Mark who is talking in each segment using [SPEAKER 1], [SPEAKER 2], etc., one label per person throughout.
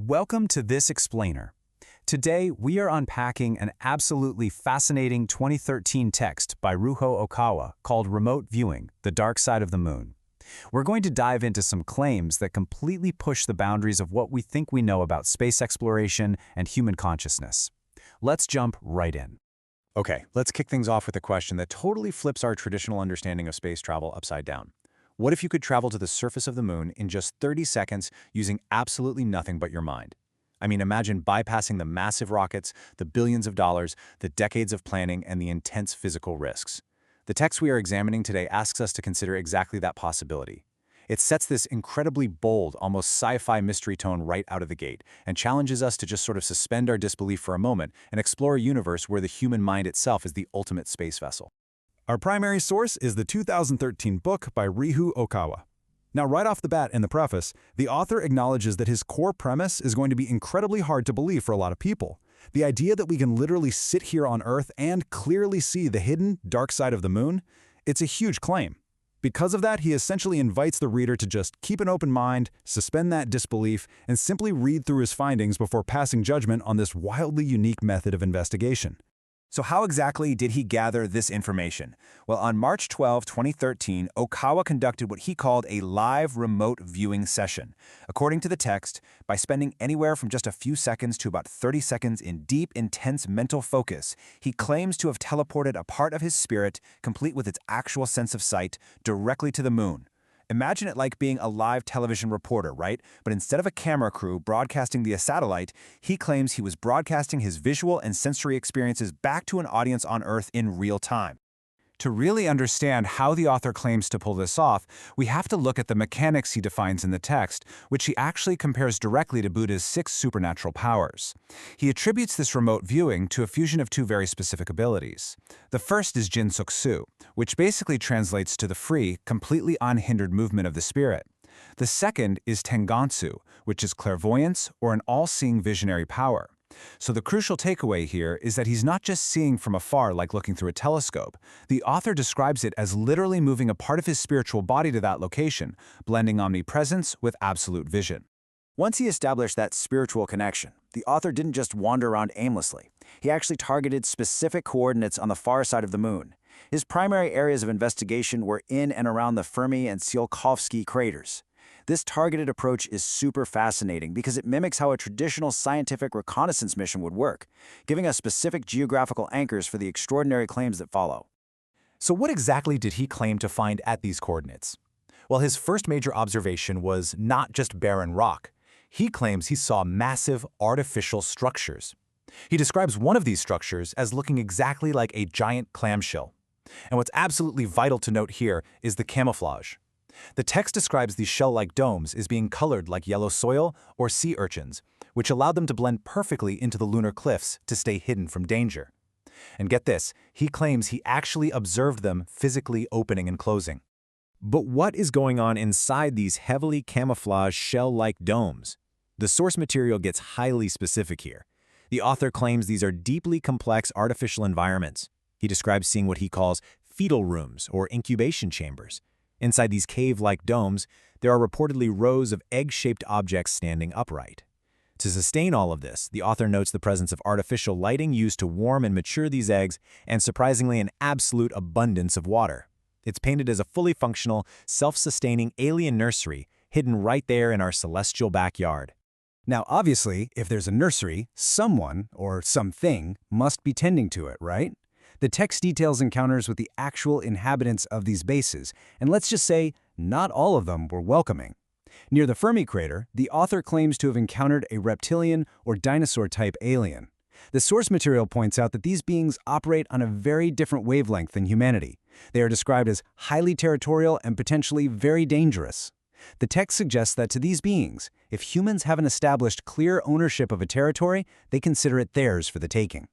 [SPEAKER 1] Welcome to This Explainer. Today, we are unpacking an absolutely fascinating 2013 text by Ryuho Okawa called Remote Viewing, The Dark Side of the Moon. We're going to dive into some claims that completely push the boundaries of what we think we know about space exploration and human consciousness. Let's jump right in.
[SPEAKER 2] Okay, let's kick things off with a question that totally flips our traditional understanding of space travel upside down. What if you could travel to the surface of the moon in just 30 seconds using absolutely nothing but your mind? I mean, imagine bypassing the massive rockets, the billions of dollars, the decades of planning, and the intense physical risks. The text we are examining today asks us to consider exactly that possibility. It sets this incredibly bold, almost sci-fi mystery tone right out of the gate, and challenges us to just sort of suspend our disbelief for a moment and explore a universe where the human mind itself is the ultimate space vessel.
[SPEAKER 3] Our primary source is the 2013 book by Ryuho Okawa. Now, right off the bat in the preface, the author acknowledges that his core premise is going to be incredibly hard to believe for a lot of people. The idea that we can literally sit here on Earth and clearly see the hidden, dark side of the moon, it's a huge claim. Because of that, he essentially invites the reader to just keep an open mind, suspend that disbelief, and simply read through his findings before passing judgment on this wildly unique method of investigation.
[SPEAKER 2] So how exactly did he gather this information? Well, on March 12, 2013, Okawa conducted what he called a live remote viewing session. According to the text, by spending anywhere from just a few seconds to about 30 seconds in deep, intense mental focus, he claims to have teleported a part of his spirit, complete with its actual sense of sight, directly to the moon. Imagine it like being a live television reporter, right? But instead of a camera crew broadcasting via satellite, he claims he was broadcasting his visual and sensory experiences back to an audience on Earth in real time. To really understand how the author claims to pull this off, we have to look at the mechanics he defines in the text, which he actually compares directly to Buddha's 6 supernatural powers. He attributes this remote viewing to a fusion of 2 very specific abilities. The first is Jinsoksu, which basically translates to the free, completely unhindered movement of the spirit. The second is Tengansu, which is clairvoyance or an all-seeing visionary power. So the crucial takeaway here is that he's not just seeing from afar like looking through a telescope. The author describes it as literally moving a part of his spiritual body to that location, blending omnipresence with absolute vision. Once he established that spiritual connection, the author didn't just wander around aimlessly. He actually targeted specific coordinates on the far side of the moon. His primary areas of investigation were in and around the Fermi and Tsiolkovsky craters. This targeted approach is super fascinating because it mimics how a traditional scientific reconnaissance mission would work, giving us specific geographical anchors for the extraordinary claims that follow. So what exactly did he claim to find at these coordinates? Well, his first major observation was not just barren rock. He claims he saw massive artificial structures. He describes one of these structures as looking exactly like a giant clamshell. And what's absolutely vital to note here is the camouflage. The text describes these shell-like domes as being colored like yellow soil or sea urchins, which allowed them to blend perfectly into the lunar cliffs to stay hidden from danger. And get this, he claims he actually observed them physically opening and closing. But what is going on inside these heavily camouflaged shell-like domes? The source material gets highly specific here. The author claims these are deeply complex artificial environments. He describes seeing what he calls fetal rooms or incubation chambers. Inside these cave-like domes, there are reportedly rows of egg-shaped objects standing upright. To sustain all of this, the author notes the presence of artificial lighting used to warm and mature these eggs, and surprisingly an absolute abundance of water. It's painted as a fully functional, self-sustaining alien nursery hidden right there in our celestial backyard. Now, obviously, if there's a nursery, someone, or something, must be tending to it, right? The text details encounters with the actual inhabitants of these bases, and let's just say, not all of them were welcoming. Near the Fermi crater, the author claims to have encountered a reptilian or dinosaur-type alien. The source material points out that these beings operate on a very different wavelength than humanity. They are described as highly territorial and potentially very dangerous. The text suggests that to these beings, if humans haven't established clear ownership of a territory, they consider it theirs for the taking.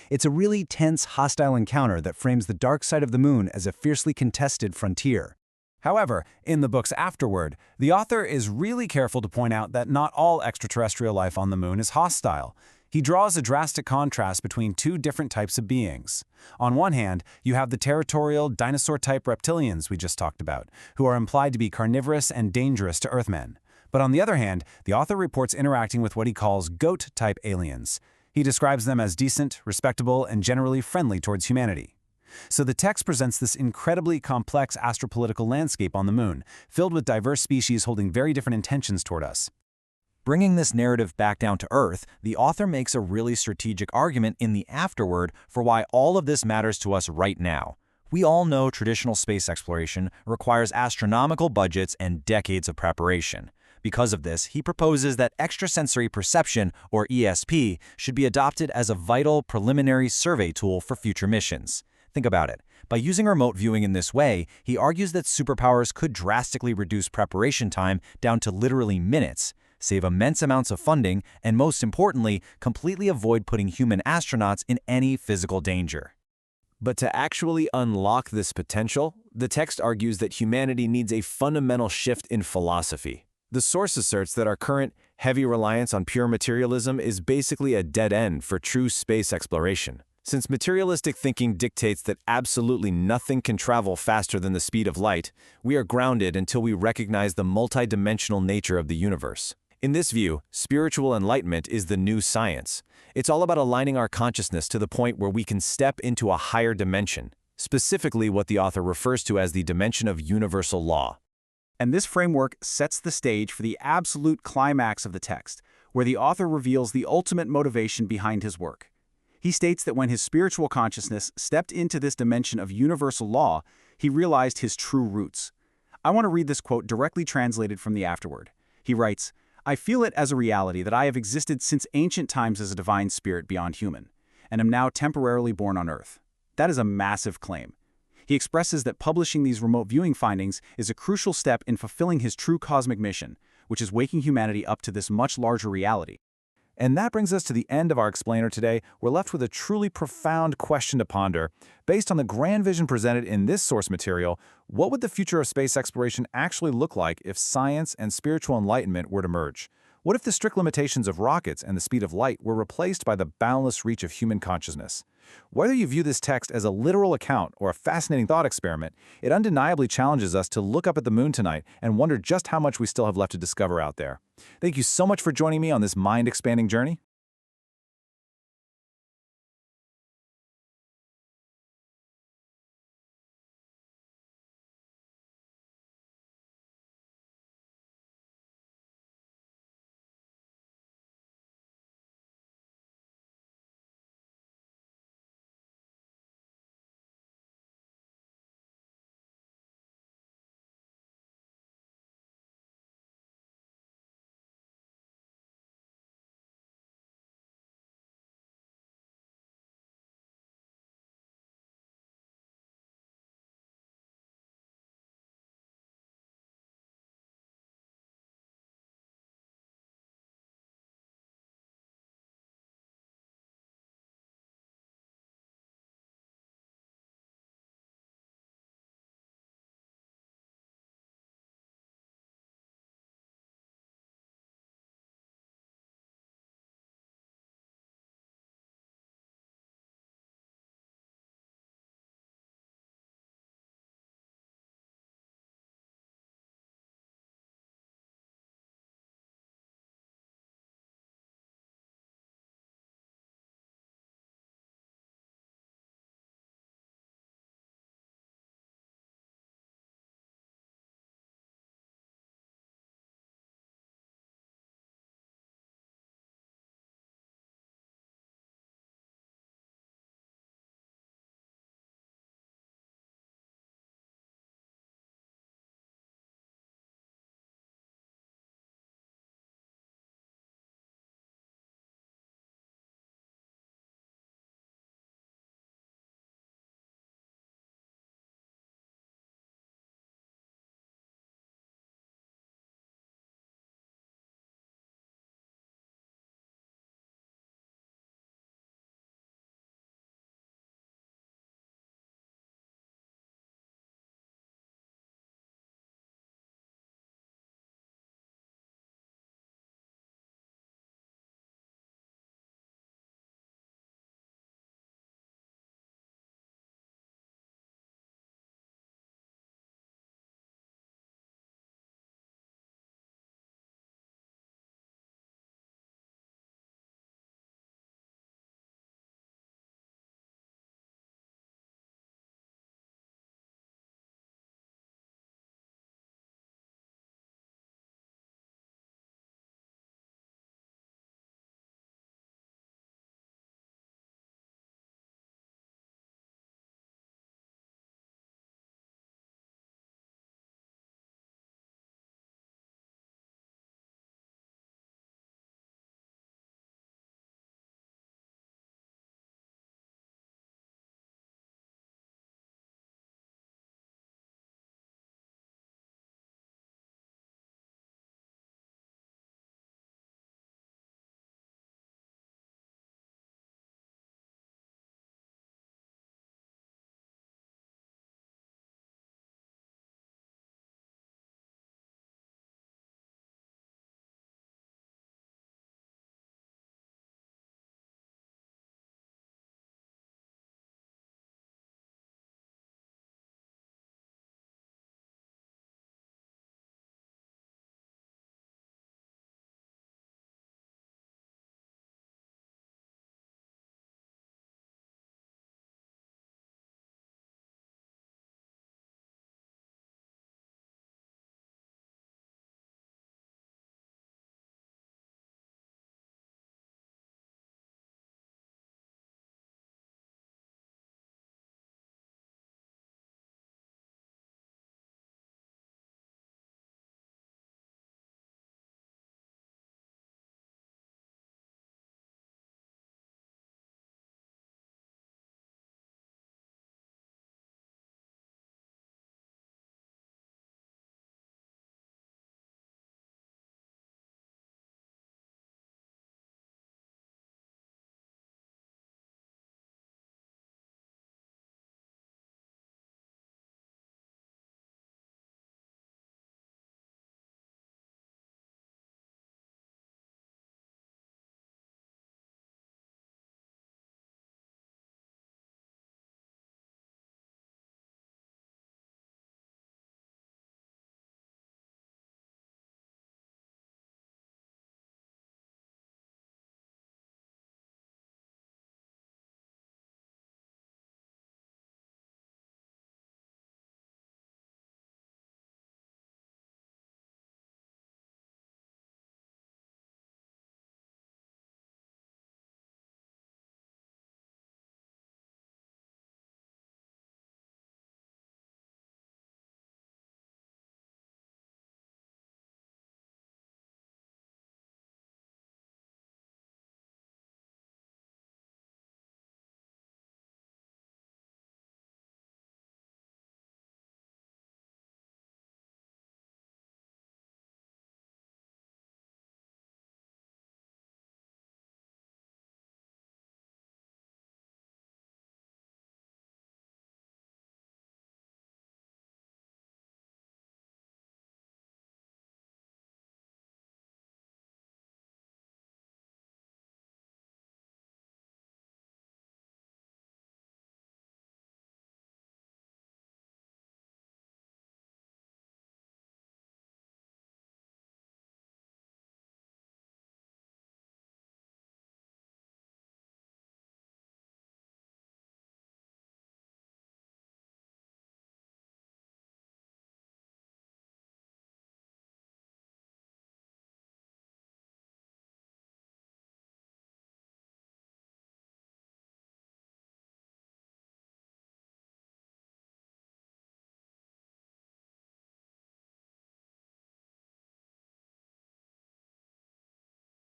[SPEAKER 2] It's a really tense, hostile encounter that frames the dark side of the moon as a fiercely contested frontier. However, in the book's Afterword, the author is really careful to point out that not all extraterrestrial life on the moon is hostile. He draws a drastic contrast between 2 different types of beings. On one hand, you have the territorial, dinosaur-type reptilians we just talked about, who are implied to be carnivorous and dangerous to Earthmen.
[SPEAKER 1] But on the other hand, the author reports interacting with what he calls goat-type aliens. He describes them as decent, respectable, and generally friendly towards humanity. So the text presents this incredibly complex astropolitical landscape on the Moon, filled with diverse species holding very different intentions toward us.
[SPEAKER 2] Bringing this narrative back down to Earth, the author makes a really strategic argument in the Afterword for why all of this matters to us right now. We all know traditional space exploration requires astronomical budgets and decades of preparation. Because of this, he proposes that extrasensory perception, or ESP, should be adopted as a vital preliminary survey tool for future missions. Think about it. By using remote viewing in this way, he argues that superpowers could drastically reduce preparation time down to literally minutes, save immense amounts of funding, and most importantly, completely avoid putting human astronauts in any physical danger.
[SPEAKER 4] But to actually unlock this potential, the text argues that humanity needs a fundamental shift in philosophy. The source asserts that our current heavy reliance on pure materialism is basically a dead end for true space exploration. Since materialistic thinking dictates that absolutely nothing can travel faster than the speed of light, we are grounded until we recognize the multidimensional nature of the universe. In this view, spiritual enlightenment is the new science. It's all about aligning our consciousness to the point where we can step into a higher dimension, specifically what the author refers to as the dimension of universal law.
[SPEAKER 1] And this framework sets the stage for the absolute climax of the text, where the author reveals the ultimate motivation behind his work. He states that when his spiritual consciousness stepped into this dimension of universal law, he realized his true roots. I want to read this quote directly translated from the Afterword. He writes, "I feel it as a reality that I have existed since ancient times as a divine spirit beyond human, and am now temporarily born on Earth." That is a massive claim. He expresses that publishing these remote viewing findings is a crucial step in fulfilling his true cosmic mission, which is waking humanity up to this much larger reality.
[SPEAKER 3] And that brings us to the end of our explainer today. We're left with a truly profound question to ponder. Based on the grand vision presented in this source material, what would the future of space exploration actually look like if science and spiritual enlightenment were to merge? What if the strict limitations of rockets and the speed of light were replaced by the boundless reach of human consciousness? Whether you view this text as a literal account or a fascinating thought experiment, it undeniably challenges us to look up at the moon tonight and wonder just how much we still have left to discover out there. Thank you so much for joining me on this mind-expanding journey.